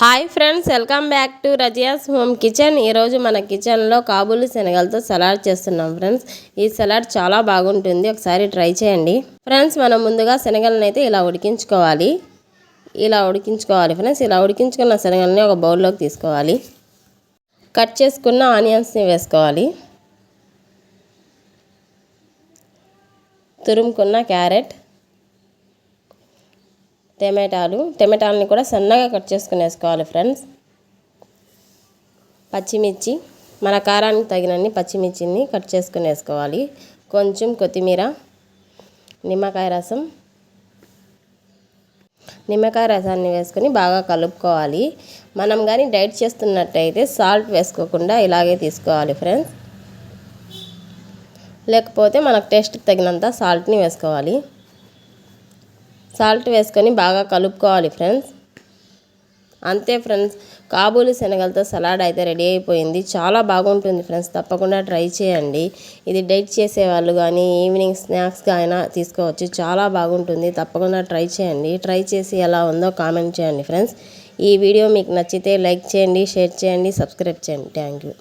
Hi friends, welcome back to Razia's home kitchen. ఈరోజు మన కిచెన్లో కాబూలి శనగలతో సలాడ్ చేస్తున్నాం ఫ్రెండ్స్. ఈ సలాడ్ చాలా బాగుంటుంది, ఒకసారి ట్రై చేయండి ఫ్రెండ్స్. మనం ముందుగా శనగలను అయితే ఇలా ఉడికించుకోవాలి ఫ్రెండ్స్. ఇలా ఉడికించుకున్న శనగలని ఒక బౌల్లోకి తీసుకోవాలి. కట్ చేసుకున్న ఆనియన్స్ని వేసుకోవాలి. తురుముకున్న క్యారెట్, టమాటాలని కూడా సన్నగా కట్ చేసుకుని వేసుకోవాలి ఫ్రెండ్స్. పచ్చిమిర్చి, మన కారానికి తగినన్ని పచ్చిమిర్చిని కట్ చేసుకుని వేసుకోవాలి. కొంచెం కొత్తిమీర, నిమ్మకాయ రసాన్ని వేసుకొని బాగా కలుపుకోవాలి. మనం కానీ డైట్ చేస్తున్నట్టయితే సాల్ట్ వేసుకోకుండా ఇలాగే తీసుకోవాలి ఫ్రెండ్స్. లేకపోతే మనకు టేస్ట్కి తగినంత సాల్ట్ని వేసుకోవాలి. సాల్ట్ వేసుకొని బాగా కలుపుకోవాలి ఫ్రెండ్స్. అంతే ఫ్రెండ్స్, కాబూలి శనగలతో సలాడ్ అయితే రెడీ అయిపోయింది. చాలా బాగుంటుంది ఫ్రెండ్స్, తప్పకుండా ట్రై చేయండి. ఇది డైట్ చేసేవాళ్ళు కానీ ఈవినింగ్ స్నాక్స్గా అయినా తీసుకోవచ్చు. చాలా బాగుంటుంది, తప్పకుండా ట్రై చేయండి. ట్రై చేసి ఎలా ఉందో కామెంట్ చేయండి ఫ్రెండ్స్. ఈ వీడియో మీకు నచ్చితే లైక్ చేయండి, షేర్ చేయండి, సబ్స్క్రైబ్ చేయండి. Thank you.